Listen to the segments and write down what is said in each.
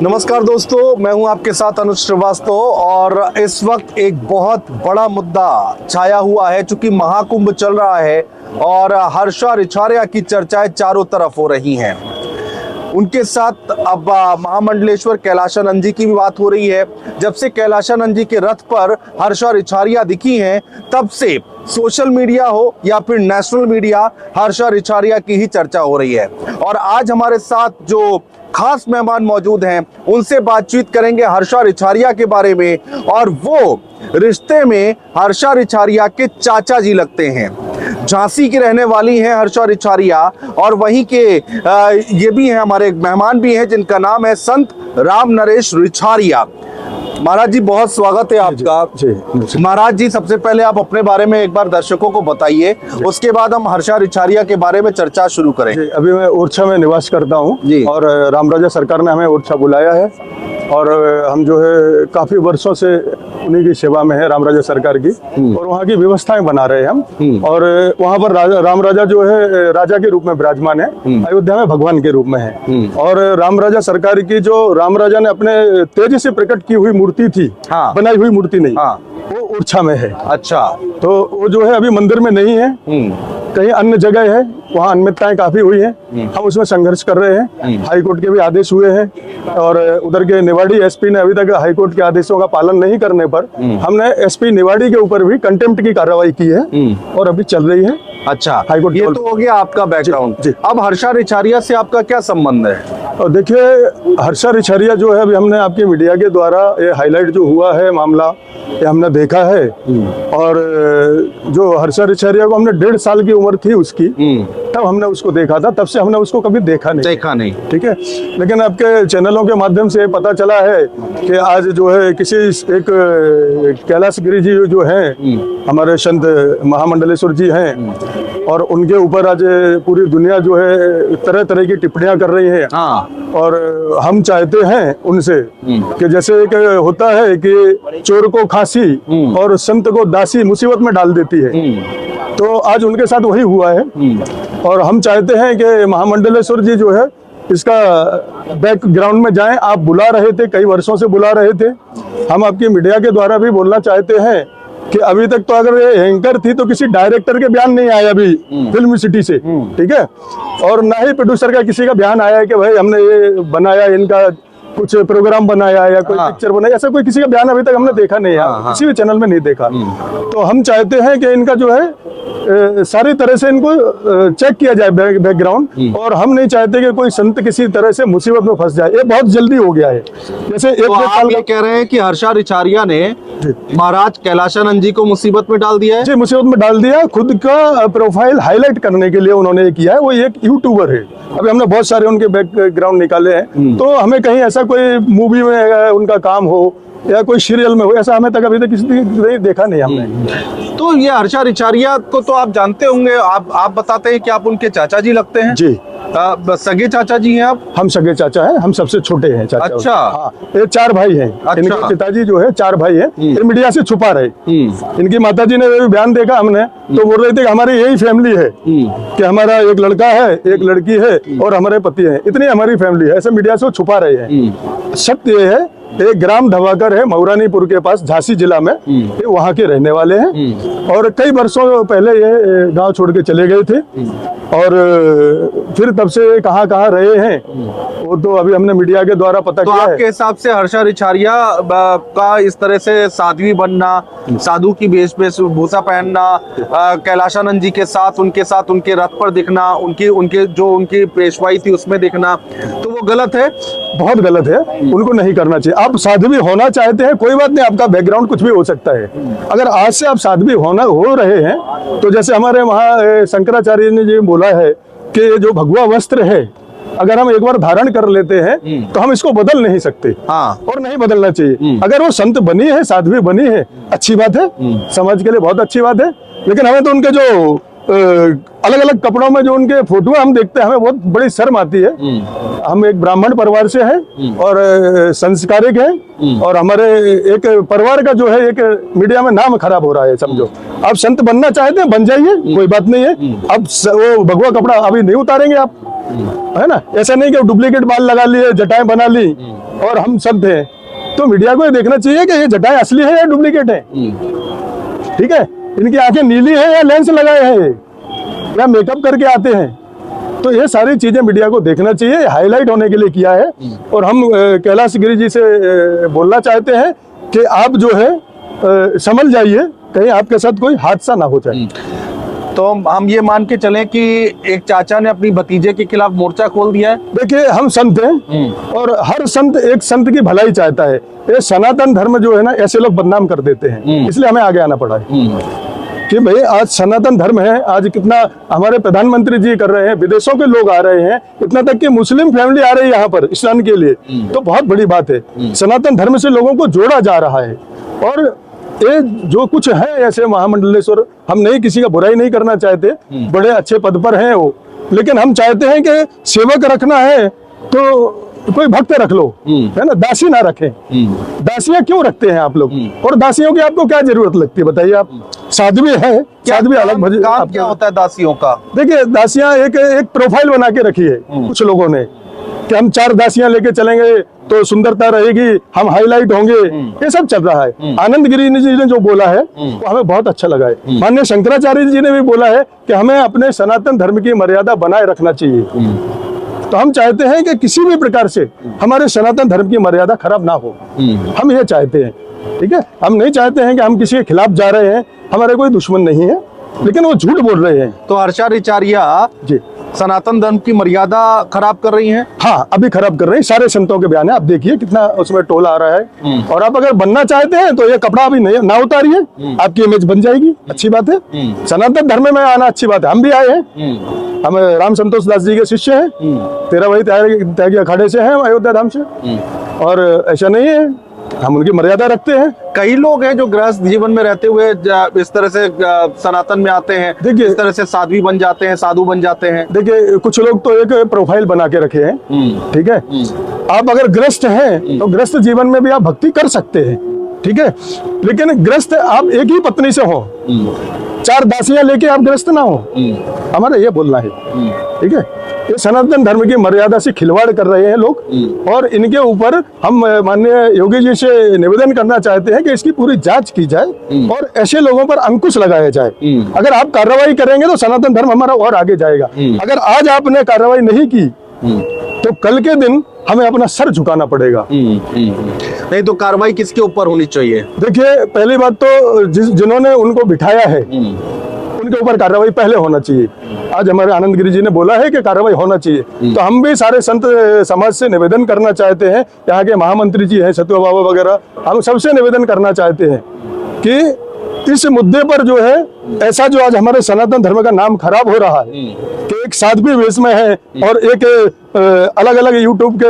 नमस्कार दोस्तों, मैं हूं आपके साथ अनुज श्रीवास्तव और इस वक्त एक बहुत बड़ा मुद्दा छाया हुआ है। चूंकि महाकुंभ चल रहा है और हर्षा रिछारिया की चर्चाएं चारों तरफ हो रही हैं। उनके साथ अब महामंडलेश्वर कैलाशानंद जी की भी बात हो रही है। जब से कैलाशानंद जी के रथ पर हर्षा रिछारिया दिखी हैं, तब से सोशल मीडिया हो या फिर नेशनल मीडिया हर्षा रिछारिया की ही चर्चा हो रही है। और आज हमारे साथ जो खास मेहमान मौजूद हैं, उनसे बातचीत करेंगे हर्षा रिछारिया के बारे में। और वो रिश्ते में हर्षा रिछारिया के चाचा जी लगते हैं। झांसी की रहने वाली हैं हर्षा रिछारिया और वहीं के ये भी हैं, हमारे मेहमान भी हैं जिनका नाम है संत राम नरेश रिछारिया। महाराज जी, बहुत स्वागत है आपका। जी महाराज जी, सबसे पहले आप अपने बारे में एक बार दर्शकों को बताइए, उसके बाद हम हर्षा रिछारिया के बारे में चर्चा शुरू करें। अभी मैं ओरछा में निवास करता हूँ और रामराजा सरकार ने हमें ओरछा बुलाया है और हम जो है काफी वर्षों से उन्हीं की सेवा में है, रामराजा सरकार की, और वहाँ की व्यवस्थाएं बना रहे हैं हम। और वहाँ पर रामराजा जो है राजा के रूप में विराजमान है, अयोध्या में भगवान के रूप में है। और रामराजा सरकार की जो रामराजा ने अपने तेज से प्रकट की हुई मूर्ति थी, बनाई हुई मूर्ति नहीं, वो ओरछा में है। अच्छा, तो वो जो है अभी मंदिर में नहीं है, कहीं अन्य जगह है। वहाँ अनियमितताएं काफी हुई हैं, हम उसमें संघर्ष कर रहे हैं। हाई कोर्ट के भी आदेश हुए हैं और उधर के निवाड़ी एसपी ने अभी तक हाई कोर्ट के आदेशों का पालन नहीं करने पर हमने एसपी निवाड़ी के ऊपर भी कंटेम्प्ट की कार्रवाई की है और अभी चल रही है। अच्छा, हाईकोर्ट ये तो हो गया आपका बैकग्राउंड। जी। अब हर्षा रिछारिया से आपका क्या संबंध है? और देखिए, हर्षा रिछारिया जो है, अभी हमने आपके मीडिया के द्वारा ये हाईलाइट जो हुआ है मामला, ये हमने देखा है। और जो हर्षा रिछारिया को हमने 1.5 साल की उम्र थी उसकी, तब हमने उसको देखा था, तब से हमने उसको कभी देखा नहीं। ठीक है, लेकिन आपके चैनलों के माध्यम से पता चला है कि आज जो है किसी एक कैलाश गिरी जी जो हैं, हमारे संत महामंडलेश्वर जी हैं, और उनके ऊपर आज पूरी दुनिया जो है तरह तरह की टिप्पणियां कर रही है। और हम चाहते हैं उनसे कि जैसे एक होता है कि चोर को फांसी और संत को दासी मुसीबत में डाल देती है, तो आज उनके साथ वही हुआ है। और हम चाहते हैं कि महामंडलेश्वर जी जो है इसका बैकग्राउंड में जाएं। आप बुला रहे थे, कई वर्षों से बुला रहे थे। हम आपकी मीडिया के द्वारा भी बोलना चाहते हैं कि अभी तक तो अगर ये एंकर थी तो किसी डायरेक्टर के बयान नहीं आया अभी फिल्म सिटी से, ठीक है, और ना ही प्रोड्यूसर का किसी का बयान आया है कि भाई हमने ये बनाया, इनका कुछ प्रोग्राम बनाया या कोई पिक्चर बनाया, ऐसा कोई किसी का बयान अभी तक हमने देखा नहीं है, किसी भी चैनल में नहीं देखा। तो हम चाहते हैं कि इनका जो है सारी तरह से इनको चेक किया जाए बैकग्राउंड, और हम नहीं चाहते कि कोई संत किसी तरह से मुसीबत में फंस जाए। ये बहुत जल्दी हो गया है। जैसे तो आप ये कह रहे हैं कि हर्षा रिछारिया ने महाराज कैलाशानंद जी को मुसीबत में डाल दिया है? जी, मुसीबत में डाल दिया। खुद का प्रोफाइल हाईलाइट करने के लिए उन्होंने ये किया है। वो एक यूट्यूबर है। अभी हमने बहुत सारे उनके बैकग्राउंड निकाले हैं, तो हमें कहीं ऐसा कोई मूवी में उनका काम हो या कोई सीरियल में हो, ऐसा हमें तक अभी तक किसी ने देखा नहीं हमने। तो ये हर्षा रिछारिया को तो आप जानते होंगे, आप बताते हैं कि आप उनके चाचा जी लगते हैं। जी, सगे चाचा जी हैं आप? हम सगे चाचा हैं, हम सबसे छोटे हैं चाचा। अच्छा। हाँ, ये 4 भाई हैं। अच्छा। इनके पिताजी जो है 4 भाई हैं, ये मीडिया से छुपा रहे। इनकी माताजी ने भी बयान देखा हमने, तो बोल रहे थे कि हमारी यही फैमिली है, कि हमारा एक लड़का है, एक लड़की है और हमारे पति हैं, इतनी हमारी फैमिली है। ऐसे मीडिया से छुपा रहे हैं। सत्य ये है, एक ग्राम धवाकर है मऊरानीपुर के पास, झांसी जिला में, ये वहाँ के रहने वाले हैं और कई वर्षों पहले ये गांव छोड़ के चले गए थे और फिर तब से कहाँ रहे हैं वो तो अभी हमने मीडिया के द्वारा पता किया है। आपके हिसाब से हर्षा रिछारिया का इस तरह से साध्वी बनना, साधु की वेशभूषा पहनना, कैलाशानंद जी के साथ उनके रथ पर दिखना, उनकी पेशवाई थी उसमें दिखना, तो वो गलत है? बहुत गलत है, उनको नहीं करना चाहिए। आप साध्वी होना चाहते हैं, कोई बात नहीं, आपका बैकग्राउंड कुछ भी हो सकता है। अगर आज से आप साध्वी हो रहे हैं, तो जैसे हमारे वहाँ शंकराचार्य ने जी बोला है कि जो भगवा वस्त्र है, अगर हम एक बार धारण कर लेते हैं तो हम इसको बदल नहीं सकते। और नहीं बदलना चाहिए। अगर वो संत बनी है, साध्वी बनी है, अच्छी बात है, समाज के लिए बहुत अच्छी बात है। लेकिन हमें तो उनके जो अलग अलग कपड़ों में जो उनके फोटो हम देखते हैं, हमें बहुत बड़ी शर्म आती है। हम एक ब्राह्मण परिवार से हैं और संस्कारिक हैं, और हमारे एक परिवार का जो है एक मीडिया में नाम खराब हो रहा है। समझो, आप संत बनना चाहते हैं, बन जाइए, कोई बात नहीं है। अब वो भगवा कपड़ा अभी नहीं उतारेंगे आप, है ना? ऐसा नहीं कि डुप्लीकेट बाल लगा लिए, जटाएं बना ली, और हम संत हैं, तो मीडिया को ये देखना चाहिए कि ये जटाएं असली है या डुप्लीकेट है। ठीक है, इनकी आंखें नीली है या लेंस लगाए हैं या मेकअप करके आते हैं, तो ये सारी चीजें मीडिया को देखना चाहिए। हाईलाइट होने के लिए किया है। और हम कैलाश गिरी जी से बोलना चाहते हैं कि आप जो है संभल जाइए, कहीं आपके साथ कोई हादसा ना हो जाए। तो हम ये मान के चलें कि एक चाचा ने अपनी भतीजे के खिलाफ मोर्चा खोल दिया है। देखिए, हम संत हैं और हर संत एक संत की भलाई चाहता है। ये सनातन धर्म जो है ना, ऐसे लोग बदनाम कर देते हैं, इसलिए हमें आगे आना पड़ा है कि भाई आज सनातन धर्म है। आज कितना हमारे प्रधानमंत्री जी कर रहे हैं, विदेशों के लोग आ रहे हैं, इतना तक कि मुस्लिम फैमिली आ रही है यहाँ पर स्नान के लिए, तो बहुत बड़ी बात है। सनातन धर्म से लोगों को जोड़ा जा रहा है। और ये जो कुछ है ऐसे महामंडलेश्वर, हम नहीं किसी का बुराई नहीं करना चाहते, बड़े अच्छे पद पर हैं वो, लेकिन हम चाहते हैं कि सेवक रखना है तो कोई भक्त रख लो, है ना, दासी ना रखें। दासियां क्यों रखते हैं आप लोग? और दासियों की आपको क्या जरूरत लगती है बताइए आप? साध्वी है, साध्वी अलग भजन। काम क्या होता है दासियों का? देखिए, दासियां एक प्रोफाइल बना के रखी है कुछ लोगों ने कि हम 4 दासियां लेके चलेंगे तो सुंदरता रहेगी, हम हाईलाइट होंगे, ये सब चल रहा है। आनंद गिरी जी ने जो बोला है वो हमें बहुत अच्छा लगा है। माननीय शंकराचार्य जी ने भी बोला है कि हमें अपने सनातन धर्म की मर्यादा बनाए रखना चाहिए। तो हम चाहते हैं कि किसी भी प्रकार से हमारे सनातन धर्म की मर्यादा खराब ना हो, हम ये चाहते हैं। ठीक है, हम नहीं चाहते हैं कि हम किसी के खिलाफ जा रहे हैं, हमारे कोई दुश्मन नहीं है, लेकिन वो झूठ बोल रहे हैं। तो हर्षा रिचारिया जी सनातन धर्म की मर्यादा खराब कर रही हैं। हाँ, अभी खराब कर रहे हैं। सारे संतों के बयान है, आप देखिए कितना उसमें टोल आ रहा है। और आप अगर बनना चाहते हैं तो ये कपड़ा अभी नहीं ना उतारिए, आपकी इमेज बन जाएगी, अच्छी बात है। सनातन धर्म में आना अच्छी बात है, हम भी आए हैं, हम राम संतोष दास जी के शिष्य हैं, 13 वही त्यागी अखाड़े से हैं, अयोध्या धाम से। और ऐसा नहीं है, हम उनकी मर्यादा रखते हैं। कई लोग हैं जो गृहस्थ जीवन में रहते हुए इस तरह से सनातन में आते हैं, देखिए इस तरह से साध्वी बन जाते हैं, साधु बन जाते हैं। देखिए, कुछ लोग तो एक प्रोफाइल बना के रखे हैं। ठीक है, आप अगर ग्रस्त हैं तो ग्रस्त जीवन में भी आप भक्ति कर सकते हैं। ठीक है, लेकिन ग्रस्त आप एक ही पत्नी से हो, 4 दासियां लेके आप ग्रस्त ना हो, हमारा ये बोलना है। ठीक है, ये सनातन धर्म की मर्यादा से खिलवाड़ कर रहे हैं लोग, और इनके ऊपर हम माननीय योगी जी से निवेदन करना चाहते हैं कि इसकी पूरी जांच की जाए और ऐसे लोगों पर अंकुश लगाया जाए। अगर आप कार्रवाई करेंगे तो सनातन धर्म हमारा और आगे जाएगा। अगर आज आपने कार्रवाई नहीं की तो कल के दिन हमें अपना सर झुकाना पड़ेगा। नहीं तो कार्रवाई किसके ऊपर होनी चाहिए? देखिए, पहली बात तो जिन्होंने उनको बिठाया है उनके ऊपर कार्रवाई पहले होना चाहिए। आज हमारे आनंद गिरी जी ने बोला है कि कार्रवाई होना चाहिए, तो हम भी सारे संत समाज से निवेदन करना चाहते हैं, यहाँ के महामंत्री जी हैं सत्य बाबा वगैरह, हम सबसे निवेदन करना चाहते हैं कि इस मुद्दे पर जो है, ऐसा जो आज हमारे सनातन धर्म का नाम खराब हो रहा है कि एक साध्वी वेश में है और एक अलग अलग यूट्यूब के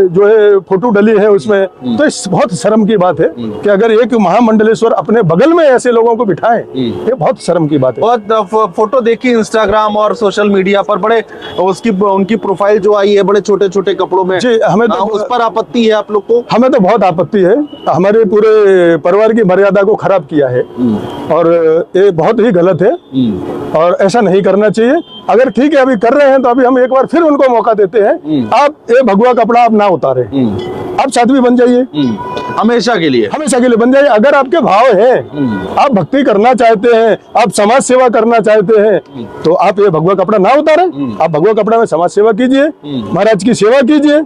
जो है फोटो डली है उसमें, तो इस बहुत शर्म की बात है कि अगर एक महामंडलेश्वर अपने बगल में ऐसे लोगों को बिठाए, ये बहुत शर्म की बात है। बहुत फोटो देखी इंस्टाग्राम और सोशल मीडिया पर, बड़े उनकी प्रोफाइल जो आई है बड़े छोटे छोटे कपड़ों में। जी, हमें तो उस पर आपत्ति है आप लोग को? हमें तो बहुत आपत्ति है, हमारे पूरे परिवार की मर्यादा को खराब किया है और ये बहुत ही गलत है और ऐसा नहीं करना चाहिए। अगर ठीक है अभी कर रहे हैं तो अभी हम एक बार फिर उनको मौका देते हैं, आप ये भगवा कपड़ा आप ना उतारे, आप साध्वी बन जाइए, हमेशा के लिए बन जाइए। अगर आपके भाव है, आप भक्ति करना चाहते हैं, आप समाज सेवा करना चाहते हैं, तो आप ये भगवा कपड़ा ना उतारें, आप भगवा कपड़ा में समाज सेवा कीजिए, महाराज की सेवा कीजिए।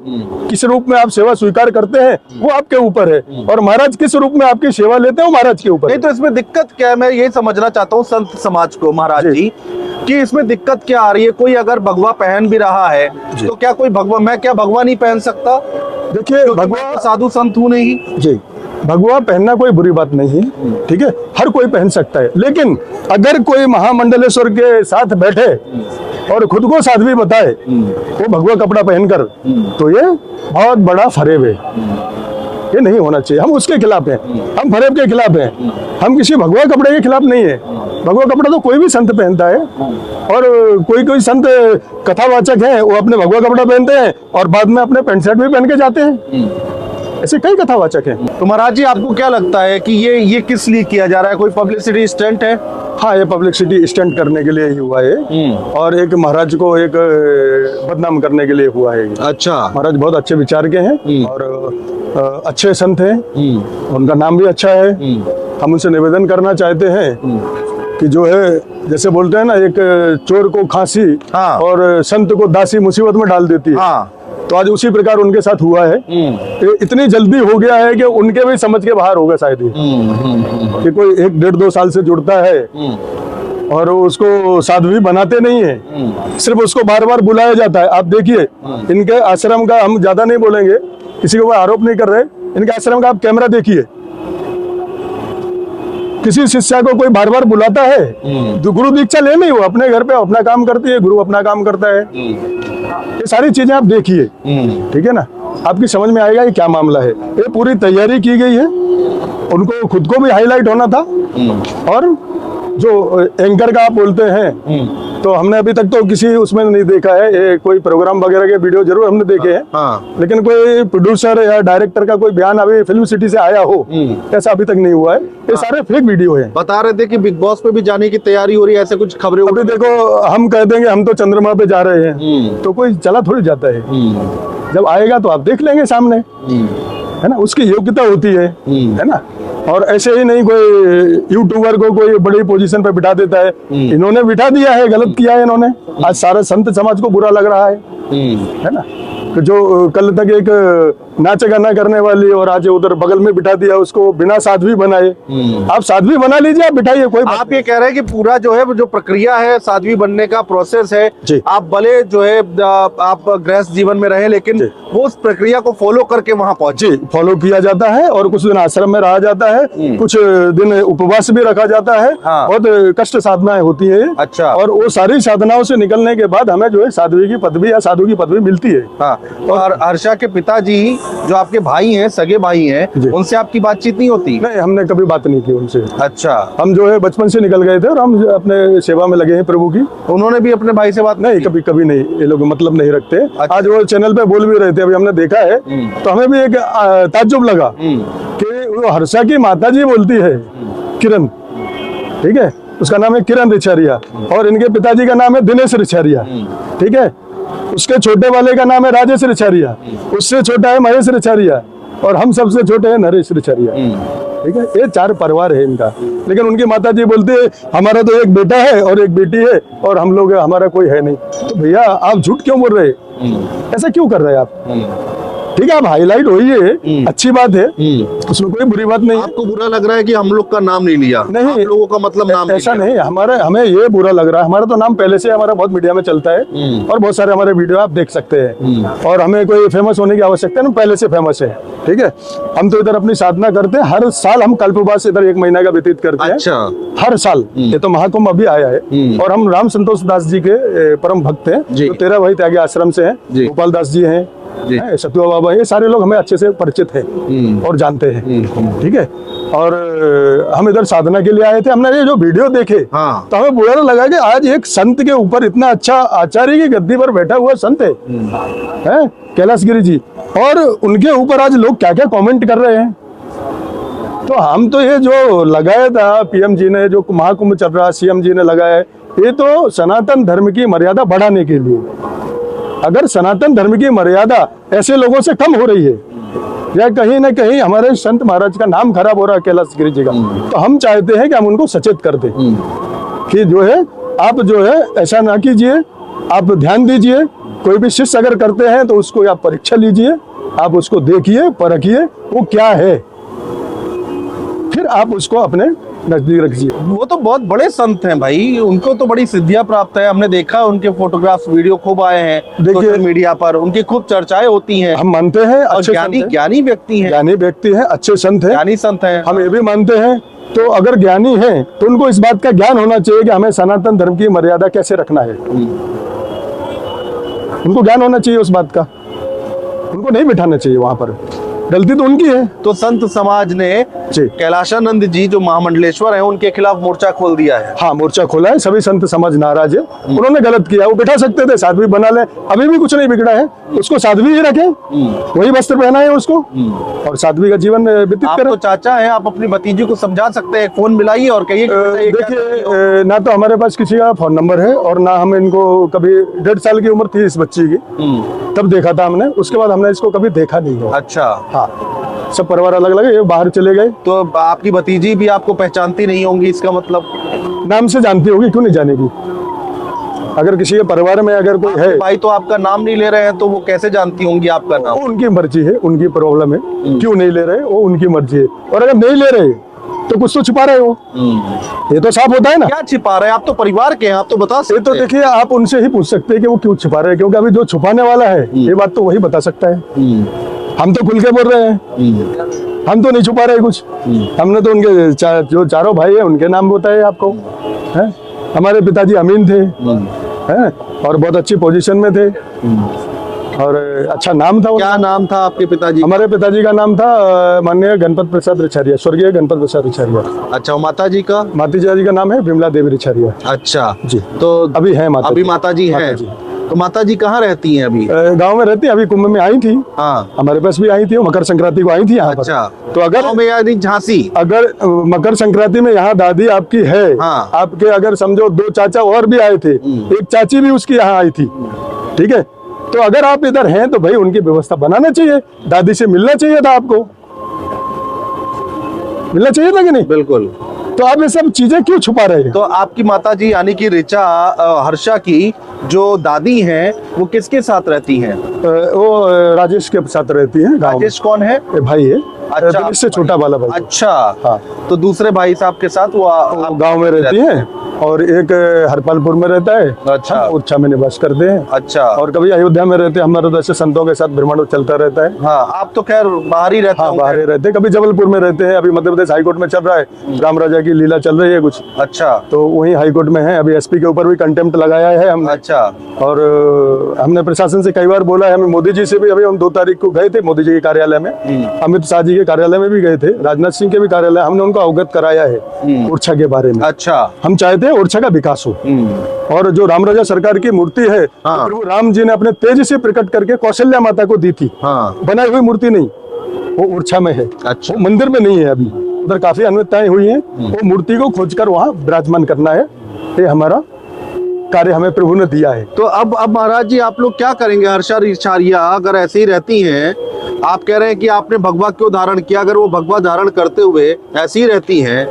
किस रूप में आप सेवा स्वीकार करते हैं वो आपके ऊपर है, और महाराज किस रूप में आपकी सेवा लेते हैं वो महाराज के ऊपर। नहीं तो इसमें दिक्कत क्या है, मैं ये समझना चाहता हूँ संत समाज को महाराज जी कि इसमें दिक्कत क्या आ रही है? कोई अगर भगवा पहन भी रहा है तो क्या कोई भगवा, मैं क्या भगवा नहीं पहन सकता? देखिए, भगवा साधु संत हूँ नहीं जी, भगवा पहनना कोई बुरी बात नहीं है, ठीक है, हर कोई पहन सकता है। लेकिन अगर कोई महामंडलेश्वर के साथ बैठे और खुद को साध्वी बताए वो भगवा कपड़ा पहनकर, तो ये बहुत बड़ा फरेब है, ये नहीं होना चाहिए। हम उसके खिलाफ हैं, हम फरेब के खिलाफ हैं, हम किसी भगवा कपड़े के खिलाफ नहीं है। भगवा कपड़ा तो कोई भी संत पहनता है, और कोई संत कथावाचक है वो अपने भगवा कपड़ा पहनते हैं और बाद में अपने पैंट शर्ट भी पहन के जाते हैं। ऐसे कई कथावाचक हैं। तो महाराज जी आपको क्या लगता है कि ये किस लिए किया जा रहा है? कोई पब्लिसिटी स्टंट है? हाँ, ये पब्लिसिटी स्टंट करने के लिए ही हुआ है और एक महाराज को एक बदनाम करने के लिए हुआ है। अच्छा। महाराज बहुत अच्छे विचार के हैं और अच्छे संत हैं, उनका नाम भी अच्छा है। हम उनसे निवेदन करना चाहते हैं कि जो है, जैसे बोलते हैं ना, एक चोर को फांसी हाँ। और संत को दासी मुसीबत में डाल देती है। हाँ। तो आज उसी प्रकार उनके साथ हुआ है। ये इतनी जल्दी हो गया है कि उनके भी समझ के बाहर होगा शायद ये। कि कोई 1-1.5-2 साल से जुड़ता है और उसको साध्वी बनाते नहीं है, सिर्फ उसको बार बार बुलाया जाता है। आप देखिए इनके आश्रम का, हम ज्यादा नहीं बोलेंगे, किसी को आरोप नहीं कर रहे, इनके आश्रम का आप कैमरा देखिए, किसी शिष्या को कोई बार बार बुलाता है? तो गुरु दीक्षा ले नहीं, वो अपने घर पे अपना काम करती है, गुरु अपना काम करता है। ये सारी चीजें आप देखिए, ठीक है ना, आपकी समझ में आएगा ये क्या मामला है। ये पूरी तैयारी की गई है, उनको खुद को भी हाईलाइट होना था। और जो एंकर का आप बोलते हैं, तो हमने अभी तक तो किसी उसमें नहीं देखा है, ये कोई प्रोग्राम वगैरह के वीडियो जरूर हमने देखे हैं। हाँ। लेकिन कोई प्रोड्यूसर या डायरेक्टर का कोई बयान अभी फिल्म सिटी से आया हो, ऐसा अभी तक नहीं हुआ है। ये सारे फेक वीडियो हैं। बता रहे थे कि बिग बॉस पे भी जाने की तैयारी हो रही है, ऐसे कुछ खबरें। अभी देखो, हम कह देंगे हम तो चंद्रमा पे जा रहे हैं, तो कोई चला थोड़ी जाता है। जब आएगा तो आप देख लेंगे सामने, है ना, उसकी योग्यता होती है ना। और ऐसे ही नहीं कोई यूट्यूबर को कोई बड़ी पोजीशन पे बिठा देता है। इन्होंने बिठा दिया है, गलत किया है इन्होंने। आज सारे संत समाज को बुरा लग रहा है ना। कि जो कल तक एक नाच गाना करने वाली और आज उधर बगल में बिठा दिया उसको, बिना साध्वी बनाए। आप साध्वी बना लीजिए, आप बिठाइए, कोई बात आप ये कह रहे हैं कि पूरा जो है, जो प्रक्रिया है, साध्वी बनने का प्रोसेस है, जी। आप भले जो है आप गृहस्थ जीवन में रहे, लेकिन वो उस प्रक्रिया को फॉलो करके वहां पहुंचे। जी, फॉलो किया जाता है और कुछ दिन आश्रम में रहा जाता है, कुछ दिन उपवास भी रखा जाता है। हाँ। बहुत कष्ट साधनाएं होती है। अच्छा। और वो सारी साधनाओं से निकलने के बाद हमें जो है साध्वी की पदवी या साधु की पदवी मिलती है। हाँ। और हर्षा के पिताजी जो आपके भाई हैं, सगे भाई हैं, उनसे आपकी बातचीत नहीं होती? नहीं, हमने कभी बात नहीं की उनसे। अच्छा। हम जो है बचपन से निकल गए थे और हम अपने सेवा में लगे हैं प्रभु की। उन्होंने भी अपने भाई से बात नहीं, कभी कभी नहीं, ये लोग मतलब नहीं रखते। अच्छा। आज वो चैनल पे बोल भी रहे थे, अभी हमने देखा है, तो हमें भी एक ताज्जुब लगा कि वो हर्षा की माता जी बोलती है किरण, ठीक है, उसका नाम है किरण रिछारिया और इनके पिताजी का नाम है दिनेश रिछारिया, ठीक है। उसके छोटे वाले का नाम है राजेश रिछारिया, उससे छोटा है महेश रिछारिया और हम सबसे छोटे हैं नरेश रिछारिया, ठीक है। ये 4 परिवार है इनका। लेकिन उनकी माता जी बोलते हैं हमारा तो एक बेटा है और एक बेटी है और हम लोग, हमारा कोई है नहीं। तो भैया आप झूठ क्यों बोल रहे, ऐसा क्यों कर रहे हैं आप? ठीक है, आप हाईलाइट होइए, अच्छी बात है, उसमें कोई बुरी बात नहीं। आपको बुरा लग रहा है कि हम लोग का नाम नहीं लिया? नहीं, आप लोगों का मतलब नाम ऐसा नहीं, हमें ये बुरा लग रहा है। हमारा तो नाम पहले से हमारा बहुत मीडिया में चलता है और बहुत सारे हमारे वीडियो आप देख सकते हैं और हमें कोई फेमस होने की आवश्यकता नहीं, पहले से फेमस है, ठीक है। हम तो इधर अपनी साधना करते हैं, हर साल हम कल्पवास इधर 1 महीना का व्यतीत करते हैं। अच्छा। हर साल। ये तो महाकुंभ अभी आया है और हम राम संतोष दास जी के परम भक्त हैं, जो 13 वही त्यागी आश्रम से हैं। गोपाल दास जी हैं, सतुआ बाबा, ये सारे लोग हमें अच्छे से परिचित हैं और जानते हैं, ठीक है। और हम इधर साधना के लिए आए थे। हमने ये जो वीडियो देखे, तो हमें बुरा लगा कि आज एक संत के ऊपर इतना अच्छा आचार्य की गद्दी पर बैठा हुआ संत है, कैलाश गिरी जी, और उनके ऊपर आज लोग क्या क्या कमेंट कर रहे हैं। तो हम तो ये जो लगाया था पीएम जी ने, जो महाकुंभ चल रहा सीएम जी ने लगाया है, ये तो सनातन धर्म की मर्यादा बढ़ाने के लिए। अगर सनातन धर्म की मर्यादा ऐसे लोगों से कम हो रही है या कहीं ना कहीं हमारे संत महाराज का नाम खराब हो रहा है कैलाश गिरी जी का, तो हम चाहते हैं कि हम उनको सचेत कर दें कि जो है आप जो है ऐसा ना कीजिए, आप ध्यान दीजिए। कोई भी शिष्य अगर करते हैं तो उसको आप परीक्षा लीजिए, आप उसको देखिए, परखिए वो क्या है, फिर आप उसको अपने नजदीक रखिए। वो तो बहुत बड़े संत हैं भाई, उनको तो बड़ी सिद्धियां प्राप्त है। हमने देखा उनके फोटोग्राफ्स वीडियो खूब आए हैं सोशल मीडिया पर, उनकी खूब चर्चाएं होती हैं। हम मानते हैं अच्छे ज्ञानी व्यक्ति हैं, ज्ञानी व्यक्ति हैं, अच्छे संत हैं, ज्ञानी संत हैं, हम ये भी मानते हैं। तो अगर ज्ञानी हैं तो उनको इस बात का ज्ञान होना चाहिए कि हमें सनातन धर्म की मर्यादा कैसे रखना है। उनको ज्ञान होना चाहिए उस बात का, उनको नहीं बिठाना चाहिए वहां पर। गलती तो उनकी है तो संत समाज ने जी। कैलाशानंद जी जो महामंडलेश्वर हैं उनके खिलाफ मोर्चा खोल दिया है। हाँ, मोर्चा खोला है, सभी संत समाज नाराज है, उन्होंने गलत किया। वो बैठा सकते थे, साध्वी बना ले, अभी भी कुछ नहीं बिगड़ा है, उसको साध्वी ही रखे, वही वस्त्र पहना है उसको और साध्वी का जीवन व्यतीत आप करे। तो चाचा हैं, आप अपनी भतीजी को समझा सकते हैं, फोन मिलाइए और कहिए कि बेटा ये क्या कर रही हो। देखिए, ना तो हमारे पास किसी का फोन नंबर है और ना हम इनको कभी 1.5 साल की उम्र थी इस बच्ची की, तब देखा था हमने, उसके बाद हमने इसको कभी देखा नहीं है। अच्छा, हाँ, सब परिवार अलग अलग है, ये बाहर चले गए। तो आपकी भतीजी भी आपको पहचानती नहीं होंगी, इसका मतलब नाम से जानती होगी, क्यों नहीं जानेगी? अगर किसी के परिवार में अगर कोई है, भाई तो आपका नाम नहीं ले रहे हैं तो वो कैसे जानती होंगी आपका नाम? वो उनकी मर्जी है, उनकी प्रॉब्लम है, क्यों नहीं ले रहे, वो उनकी मर्जी है। और अगर नहीं ले रहे तो कुछ तो छुपा रहे हो, ये तो साफ होता है ना। क्या छिपा रहे हैं? आप तो परिवार के हैं, आप तो बता ये सकते तो हैं। देखिए, आप उनसे ही पूछ सकते हैं कि वो क्यों छुपा रहे हैं, क्योंकि अभी जो छुपाने वाला है ये बात तो वही बता सकता है। हम तो खुल के बोल रहे हैं, हम तो नहीं छुपा रहे कुछ। हमने तो उनके जो चारों भाई है उनके नाम बताए आपको, है? हमारे पिताजी अमीन थे, हैं? और बहुत अच्छी पोजीशन में थे और अच्छा नाम था। क्या नाम था आपके पिताजी? हमारे पिताजी का नाम था माननीय गणपत प्रसाद रिछारिया, स्वर्गीय गणपत प्रसाद रिछारिया। अच्छा, माता जी का? माता जी का नाम है विमला देवी रिछारिया। अच्छा जी, तो अभी है माता, अभी माता जी हैं। जी। तो माता जी कहाँ रहती हैं अभी? गांव में रहती है, अभी कुंभ में आई थी, हाँ, हमारे पास भी आई थी, मकर संक्रांति को आई थी यहाँ पर। अच्छा, तो अगर गाँव में यानी झांसी? अगर मकर संक्रांति में यहाँ दादी आपकी है, हाँ। आपके अगर समझो 2 चाचा और भी आए थे, एक चाची भी उसकी यहाँ आई थी, ठीक है? तो अगर आप इधर हैं तो भाई उनकी व्यवस्था बनाना चाहिए, दादी से मिलना चाहिए था आपको, मिलना चाहिए था कि नहीं? बिल्कुल। तो आप ये सब चीजें क्यों छुपा रहे हैं? तो आपकी माता जी यानी कि ऋचा हर्षा की जो दादी हैं वो किसके साथ रहती हैं? वो राजेश के साथ रहती है गाँव में। राजेश कौन है? ये भाई है, अच्छा, दिनेश से छोटा वाला भाई। अच्छा, हाँ। तो दूसरे भाई साहब के साथ वो गांव में रहती है और एक हरपालपुर में रहता है। अच्छा। हम ओरछा में निवास करते हैं। अच्छा, और कभी अयोध्या में रहते हैं, हमारे जैसे संतों के साथ भ्रमण चलता रहता है। हाँ, आप तो खैर बाहर ही रहते हाँ, होंगे। बाहर ही रहते हैं, कभी जबलपुर में रहते हैं, अभी मध्य प्रदेश हाईकोर्ट में चल रहा है, राम राजा की लीला चल रही है कुछ, अच्छा, तो वही हाईकोर्ट में है। अभी एसपी के ऊपर भी कंटेम्प्ट लगाया है हमने। अच्छा, और हमने प्रशासन से कई बार बोला है, हमें मोदी जी से भी, अभी हम 2 तारीख को गए थे मोदी जी के कार्यालय में, अमित शाह जी के कार्यालय में भी गए थे, राजनाथ सिंह के भी कार्यालय, हमने उनको अवगत कराया है ओरछा के बारे में। अच्छा, हम चाहते हैं ओरछा का विकास हो। और जो राम राजा सरकार की मूर्ति है, हाँ। प्रभु राम जी ने अपने तेज से प्रकट करके कौशल्या माता को दी थी, हाँ, बनाई हुई मूर्ति नहीं, वो ओरछा में है। अच्छा, वो मंदिर में नहीं है, अभी उधर काफी अन्यताएं हुई हैं, वो मूर्ति को खोजकर वहां विराजमान करना है, ये हमारा कार्य हमें प्रभु ने दिया है। तो अब महाराज जी आप लोग क्या करेंगे? हर्षा रिछारिया अगर ऐसे ही रहती हैं, आप कह रहे हैं कि आपने भगवा क्यों धारण किया, अगर वो भगवा धारण करते हुए ऐसी ही रहती हैं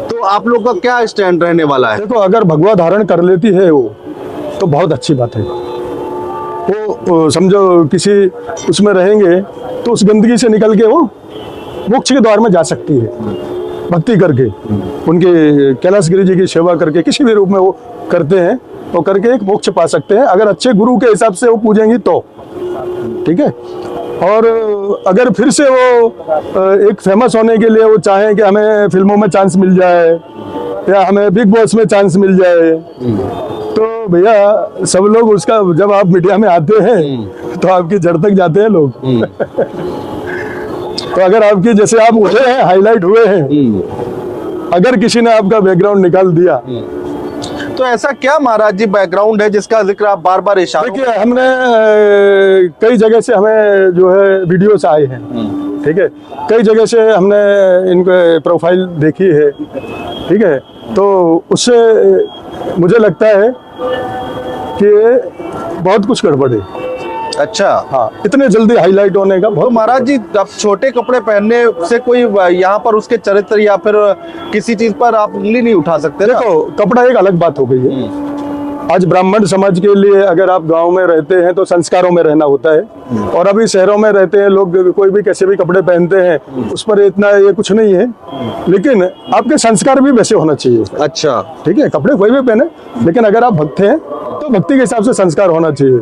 तो आप लोग का क्या स्टैंड रहने वाला है? देखो, अगर भगवा धारण कर लेती है वो तो बहुत अच्छी बात है। वो समझो किसी उसमें रहेंगे तो उस गंदगी से निकल के वो मोक्ष के द्वार में जा सकती है, भक्ति करके, उनके कैलाश गिरी जी की सेवा करके, किसी भी रूप में वो करते हैं, वो करके एक मोक्ष पा सकते हैं, अगर अच्छे गुरु के हिसाब से वो पूजेंगी तो, ठीक है? और अगर फिर से वो एक फेमस होने के लिए वो चाहें कि हमें फिल्मों में चांस मिल जाए या हमें बिग बॉस में चांस मिल जाए, तो भैया सब लोग उसका, जब आप मीडिया में आते हैं तो आपकी जड़ तक जाते हैं लोग। तो अगर आपकी, जैसे आप उठे हैं, हाईलाइट हुए हैं, अगर किसी ने आपका बैकग्राउंड निकाल दिया, तो ऐसा क्या महाराज जी बैकग्राउंड है जिसका जिक्र आप बार बार इशारों? देखिए, हमने कई जगह से हमें जो है वीडियोस आए हैं, ठीक है, कई जगह से हमने इनके प्रोफाइल देखी है, ठीक है, तो उससे मुझे लगता है कि बहुत कुछ गड़बड़ है। अच्छा, हाँ, इतने जल्दी हाईलाइट होने का तो बहुत। महाराज जी अब छोटे कपड़े पहनने से कोई यहाँ पर उसके चरित्र या फिर किसी चीज पर आप उंगली नहीं उठा सकते ना? देखो, कपड़ा एक अलग बात हो गई है। आज ब्राह्मण समाज के लिए अगर आप गांव में रहते हैं तो संस्कारों में रहना होता है, और अभी शहरों में रहते हैं लोग, कोई भी कैसे भी कपड़े पहनते हैं, उस पर इतना ये कुछ नहीं है, लेकिन आपके संस्कार भी वैसे होना चाहिए। अच्छा, ठीक है, कपड़े कोई भी पहने, लेकिन अगर आप भक्त हैं तो भक्ति के हिसाब से संस्कार होना चाहिए,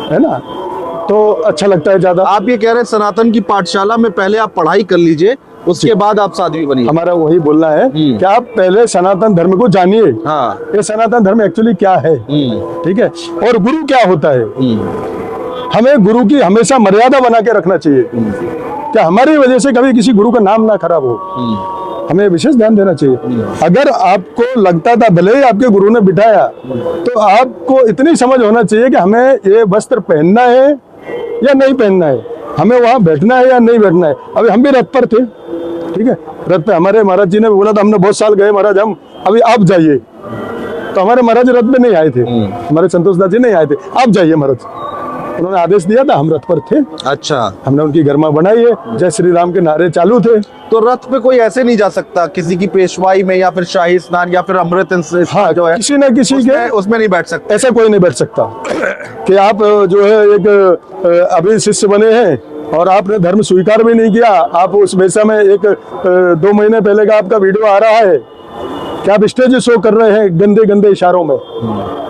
है ना? तो अच्छा लगता है ज्यादा। आप ये कह रहे हैं सनातन की पाठशाला में पहले आप पढ़ाई कर लीजिए, उसके बाद आप साध्वी बनिए। हमारा वही बोलना है कि आप पहले सनातन धर्म को जानिए। हाँ, ये सनातन धर्म एक्चुअली क्या है, ठीक है, और गुरु क्या होता है। हमें गुरु की हमेशा मर्यादा बना के रखना चाहिए। कि हमारी वजह से कभी किसी गुरु का नाम ना खराब हो। हमें विशेष ध्यान देना चाहिए। अगर आपको लगता था, भले ही आपके गुरु ने बिठाया, तो आपको इतनी समझ होना चाहिए कि हमें ये वस्त्र पहनना है या नहीं पहनना है, हमें वहां बैठना है या नहीं बैठना है। अभी हम भी रथ पर थे, ठीक है, रथ पे हमारे महाराज जी ने बोला था, हमने बहुत साल गए महाराज, हम अभी आप जाइए, तो हमारे महाराज रथ पे नहीं आए थे, हमारे संतोष दास जी नहीं आए थे, आप जाइए महाराज, उन्होंने आदेश दिया था, हम रथ पर थे। अच्छा, हमने उनकी गरिमा बनाई है, जय श्री राम के नारे चालू थे। तो रथ पे कोई ऐसे नहीं जा सकता किसी की पेशवाई में, या फिर शाही स्नान, या फिर अमृत हाँ, जो है किसी न किसी उसमें नहीं बैठ सकते। ऐसा कोई नहीं बैठ सकता कि आप जो है एक अभी शिष्य बने हैं और आपने धर्म स्वीकार भी नहीं किया, आप उस वैसा में एक 2 महीने पहले का आपका वीडियो आ रहा है कि आप स्टेज शो कर रहे हैं गंदे गंदे इशारों में,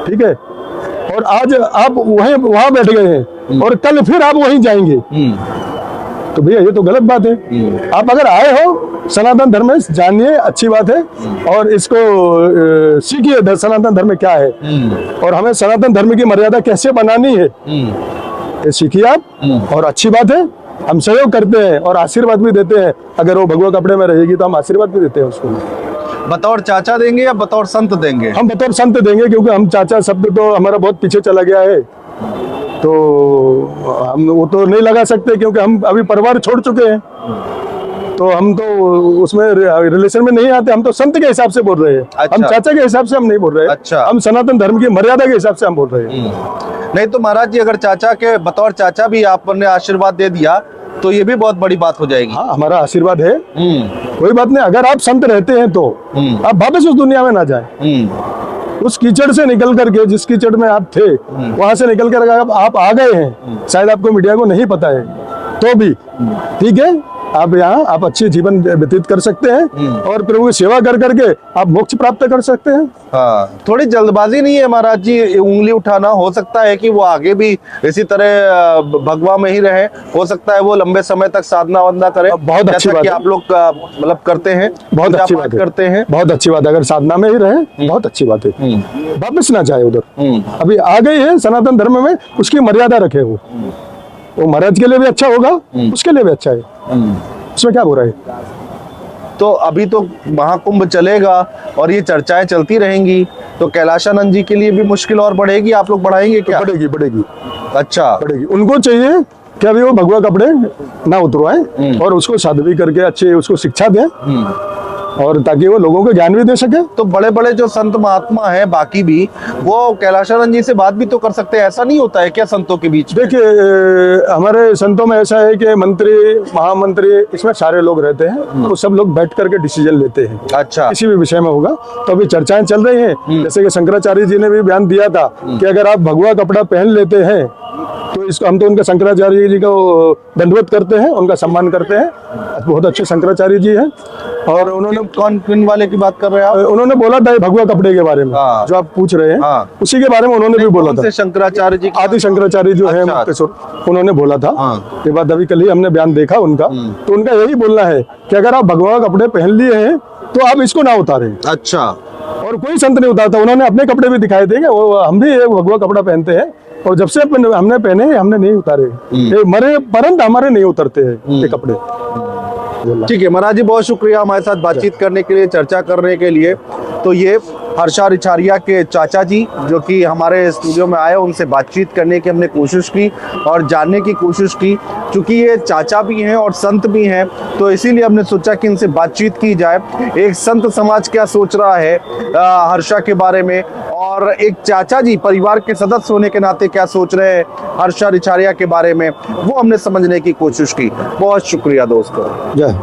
ठीक है, और आज आप वहां बैठ गए हैं और कल फिर आप वहीं जाएंगे, तो भैया ये तो गलत बात है। आप अगर आए हो सनातन धर्म में, जानिए, अच्छी बात है, और इसको सीखिए सनातन धर्म क्या है और हमें सनातन धर्म की मर्यादा कैसे बनानी है, ये सीखिए आप, और अच्छी बात है। हम सहयोग करते हैं और आशीर्वाद भी देते हैं। अगर वो भगवा कपड़े में रहेगी तो हम आशीर्वाद भी देते हैं उसको। बतौर चाचा देंगे या बतौर संत देंगे? हम बतौर संत देंगे, क्योंकि हम चाचा शब्द तो हमारा बहुत पीछे चला गया है, तो हम वो तो नहीं लगा सकते, क्योंकि हम अभी परिवार छोड़ चुके हैं, तो हम तो उसमें रिलेशन में नहीं आते। हम तो संत के हिसाब से बोल रहे हैं। अच्छा। हम चाचा के हिसाब से हम नहीं बोल रहे हैं। अच्छा। हम सनातन धर्म की मर्यादा के हिसाब से हम बोल रहे हैं। नहीं तो महाराज जी, अगर चाचा के बतौर चाचा भी आपने आशीर्वाद दे दिया तो ये भी बहुत बड़ी बात हो जाएगी। हाँ, हमारा आशीर्वाद है, कोई बात नहीं। अगर आप संत रहते हैं तो आप वापस उस दुनिया में ना जाए। उस कीचड़ से निकल करके, जिस कीचड़ में आप थे वहां से निकल कर अगर आप आ गए हैं, शायद आपको मीडिया को नहीं पता है तो भी ठीक है, आप यहाँ आप अच्छे जीवन व्यतीत कर सकते हैं और प्रभु की सेवा कर करके आप मोक्ष प्राप्त कर सकते हैं। हाँ, थोड़ी जल्दबाजी नहीं है महाराज जी उंगली उठाना? हो सकता है कि वो आगे भी इसी तरह भगवा में ही रहे, हो सकता है वो लंबे समय तक साधना वंदना करे। बहुत अच्छी बात कि है। आप लोग मतलब करते हैं, बहुत अच्छी बात करते हैं, बहुत अच्छी बात है। अगर साधना में ही रहे बहुत अच्छी बात है, वापस ना जाए उधर। अभी आ गई है सनातन धर्म में, उसकी मर्यादा रखे। वो महाराज के लिए भी अच्छा होगा, उसके लिए भी अच्छा है, उसमें क्या बुरा है। तो अभी तो महाकुंभ चलेगा और ये चर्चाएं चलती रहेंगी, तो कैलाशानंद जी के लिए भी मुश्किल और बढ़ेगी। आप लोग बढ़ाएंगे क्या? बढ़ेगी। अच्छा, बढ़ेगी। उनको चाहिए कि अभी वो भगवा कपड़े ना उतरवाएं और उसको साध्वी करके अच्छे उसको शिक्षा दें, और ताकि वो लोगों को ज्ञान भी दे सके। तो बड़े बड़े जो संत महात्मा हैं बाकी भी, वो कैलाशानंद जी से बात भी तो कर सकते हैं। ऐसा नहीं होता है क्या संतों के बीच? देखिए, हमारे संतों में ऐसा है कि मंत्री, महामंत्री, इसमें सारे लोग रहते हैं, तो सब लोग बैठ करके डिसीजन लेते हैं। अच्छा, किसी भी विषय में होगा तो अभी चर्चाएं चल रही हैं। जैसे कि शंकराचार्य जी ने भी बयान दिया था कि अगर आप भगवा कपड़ा पहन लेते हैं तो इसको, हम तो उनका शंकराचार्य जी को दंडवत करते हैं, उनका सम्मान करते हैं। बहुत अच्छे शंकराचार्य जी हैं। और उन्होंने कौन किन वाले की बात कर रहे हैं आप? उन्होंने बोला था भगवा कपड़े के बारे में, हाँ। जो आप पूछ रहे हैं, हाँ। उसी के बारे में उन्होंने भी बोला था। शंकराचार्य जी, आदि शंकराचार्य जो है मुक्तेश्वर, उन्होंने बोला था। हाँ। ये बात अभी कल ही हमने बयान देखा उनका, तो उनका यही बोलना है कि अगर आप भगवा कपड़े पहन लिए हैं तो आप इसको ना उतारें। अच्छा, और कोई संत नहीं उतारता। उन्होंने अपने कपड़े भी दिखाए थे कि वो, हम भी एक भगवा कपड़ा पहनते हैं, और जब से हमने पहने हमने नहीं उतारे, ये मरे परंत हमारे नहीं उतरते हैं ये कपड़े। ठीक है महाराज जी, बहुत शुक्रिया हमारे साथ बातचीत करने के लिए, चर्चा करने के लिए। तो ये हर्षा रिछारिया के चाचा जी जो कि हमारे स्टूडियो में आए, उनसे बातचीत करने की हमने कोशिश की और जानने की कोशिश की। क्योंकि ये चाचा भी हैं और संत भी हैं, तो इसीलिए हमने सोचा कि इनसे बातचीत की जाए। एक संत समाज क्या सोच रहा है हर्षा के बारे में, और एक चाचा जी परिवार के सदस्य होने के नाते क्या सोच रहे हैं हर्षा रिछारिया के बारे में, वो हमने समझने की कोशिश की। बहुत शुक्रिया दोस्तों। जय